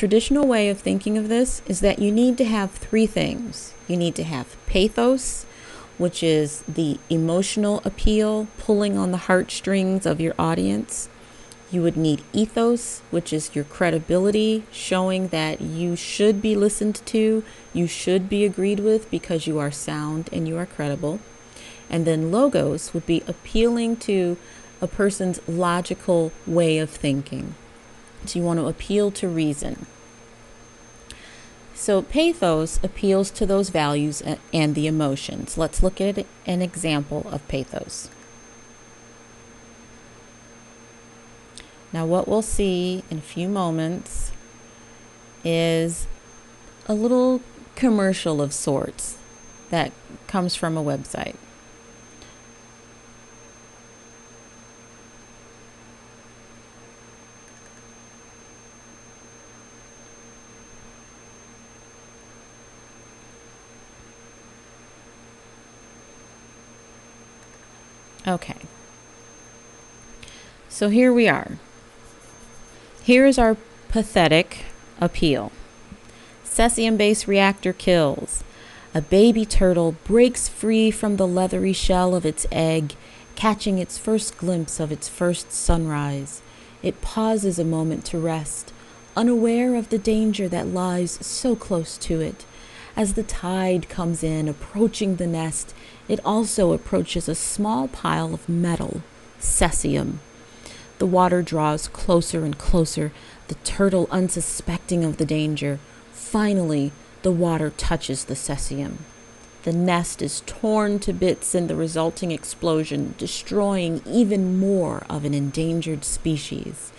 traditional way of thinking of this is that you need to have three things. You need to have pathos, which is the emotional appeal, pulling on the heartstrings of your audience. You would need ethos, which is your credibility, showing that you should be listened to, you should be agreed with because you are sound and you are credible. And then logos would be appealing to a person's logical way of thinking. So you want to appeal to reason. So pathos appeals to those values and the emotions. Let's look at an example of pathos. Now what we'll see in a few moments is a little commercial of sorts that comes from a website. Okay, so here we are. Here is our pathetic appeal. Cesium-based reactor kills. A baby turtle breaks free from the leathery shell of its egg, catching its first glimpse of its first sunrise. It pauses a moment to rest, unaware of the danger that lies so close to it. As the tide comes in, approaching the nest, it also approaches a small pile of metal, cesium. The water draws closer and closer, the turtle unsuspecting of the danger. Finally, the water touches the cesium. The nest is torn to bits in the resulting explosion, destroying even more of an endangered species.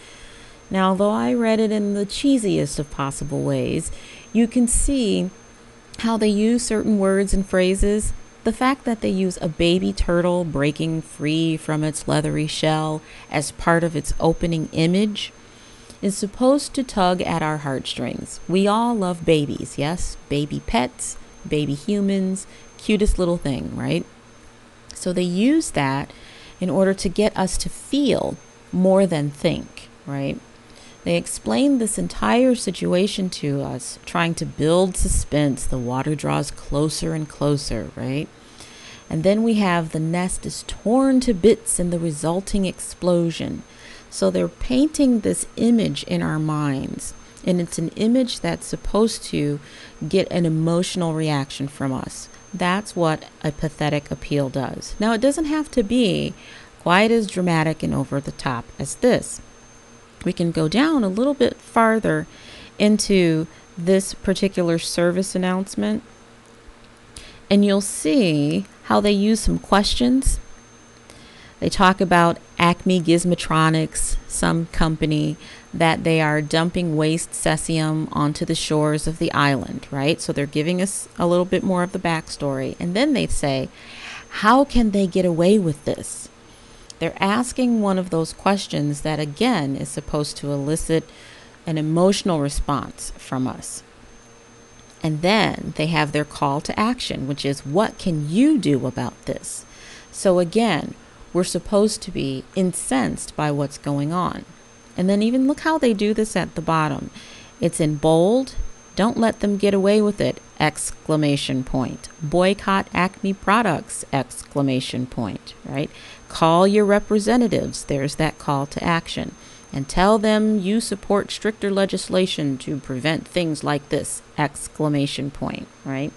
Now, although I read it in the cheesiest of possible ways, you can see how they use certain words and phrases. The fact that they use a baby turtle breaking free from its leathery shell as part of its opening image is supposed to tug at our heartstrings. We all love babies, yes? Baby pets, baby humans, cutest little thing, right? So they use that in order to get us to feel more than think, right? They explain this entire situation to us, trying to build suspense. The water draws closer and closer, right? And then we have the nest is torn to bits in the resulting explosion. So they're painting this image in our minds, and it's an image that's supposed to get an emotional reaction from us. That's what a pathetic appeal does. Now, it doesn't have to be quite as dramatic and over the top as this. We can go down a little bit farther into this particular service announcement, and you'll see how they use some questions. They talk about Acme Gizmotronics, some company, that they are dumping waste cesium onto the shores of the island, right? So they're giving us a little bit more of the backstory. And then they say, how can they get away with this? They're asking one of those questions that, again, is supposed to elicit an emotional response from us. And then they have their call to action, which is, what can you do about this? So again, we're supposed to be incensed by what's going on. And then even look how they do this at the bottom. It's in bold. Don't let them get away with it! Exclamation point. Boycott Acme products! Exclamation point, right? Call your representatives. There's that call to action. And tell them you support stricter legislation to prevent things like this! Exclamation point, right?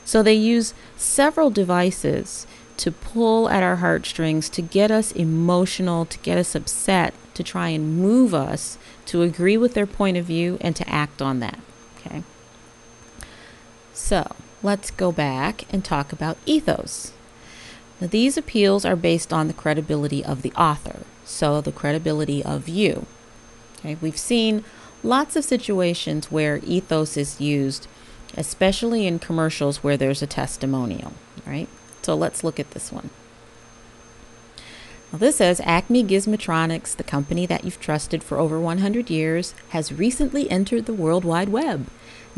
So they use several devices to pull at our heartstrings, to get us emotional, to get us upset, to try and move us to agree with their point of view and to act on that. Okay. So let's go back and talk about ethos. Now, these appeals are based on the credibility of the author, so the credibility of you. Okay. We've seen lots of situations where ethos is used, especially in commercials where there's a testimonial, right? So let's look at this one. Now this says, Acme Gizmotronics, the company that you've trusted for over 100 years, has recently entered the World Wide Web.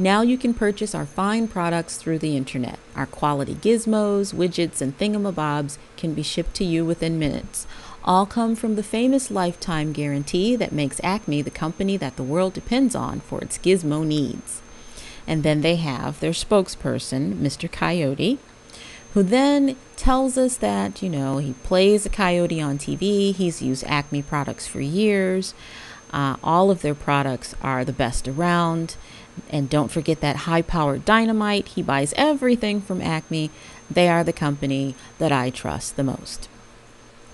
Now you can purchase our fine products through the internet. Our quality gizmos, widgets, and thingamabobs can be shipped to you within minutes. all come from the famous lifetime guarantee that makes Acme the company that the world depends on for its gizmo needs. And then they have their spokesperson, Mr. Coyote, who then tells us that, he plays a coyote on TV. He's used Acme products for years. All of their products are the best around. And don't forget that high-powered dynamite. He buys everything from Acme. They are the company that I trust the most.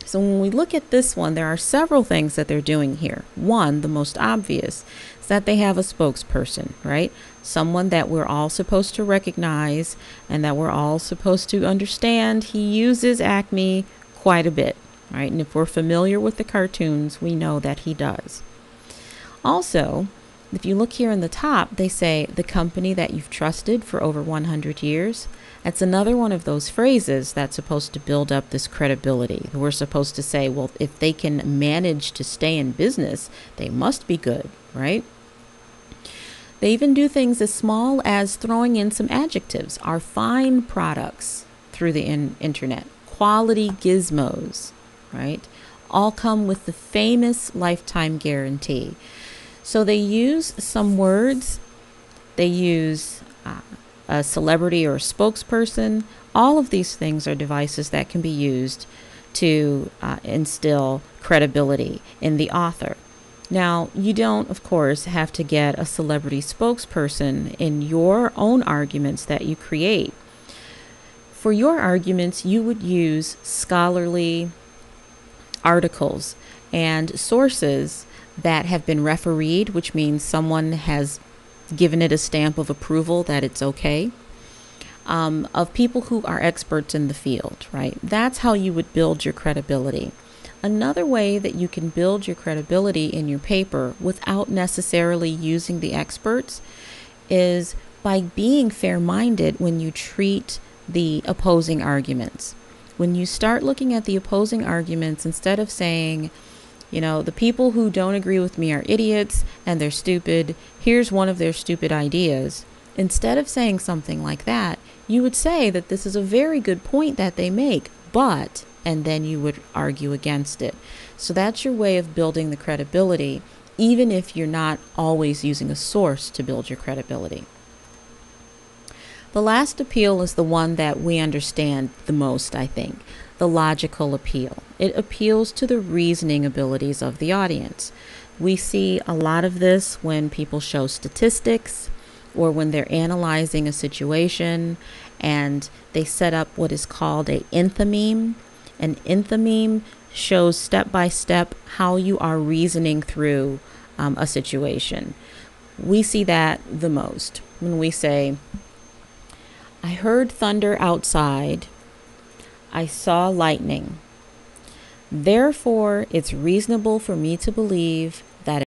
So when we look at this one, there are several things that they're doing here. One, the most obvious, is that they have a spokesperson, right? Someone that we're all supposed to recognize and that we're all supposed to understand. He uses Acme quite a bit, right? And if we're familiar with the cartoons, we know that he does. Also, if you look here in the top, they say the company that you've trusted for over 100 years. That's another one of those phrases that's supposed to build up this credibility. We're supposed to say, well, if they can manage to stay in business, they must be good, right? They even do things as small as throwing in some adjectives. Our fine products through the internet, quality gizmos, right? All come with the famous lifetime guarantee. So they use some words, they use a celebrity or a spokesperson. All of these things are devices that can be used to instill credibility in the author. Now, you don't, of course, have to get a celebrity spokesperson in your own arguments that you create. For your arguments, you would use scholarly articles and sources that have been refereed, which means someone has given it a stamp of approval that it's okay, of people who are experts in the field, right? That's how you would build your credibility. Another way that you can build your credibility in your paper without necessarily using the experts is by being fair-minded when you treat the opposing arguments. When you start looking at the opposing arguments, instead of saying, the people who don't agree with me are idiots and they're stupid, here's one of their stupid ideas. Instead of saying something like that, you would say that this is a very good point that they make, but, and then you would argue against it. So that's your way of building the credibility, even if you're not always using a source to build your credibility. The last appeal is the one that we understand the most, I think. The logical appeal. It appeals to the reasoning abilities of the audience. We see a lot of this when people show statistics or when they're analyzing a situation and they set up what is called an enthymeme. An enthymeme shows step by step how you are reasoning through a situation. We see that the most when we say, I heard thunder outside. I saw lightning. Therefore, it's reasonable for me to believe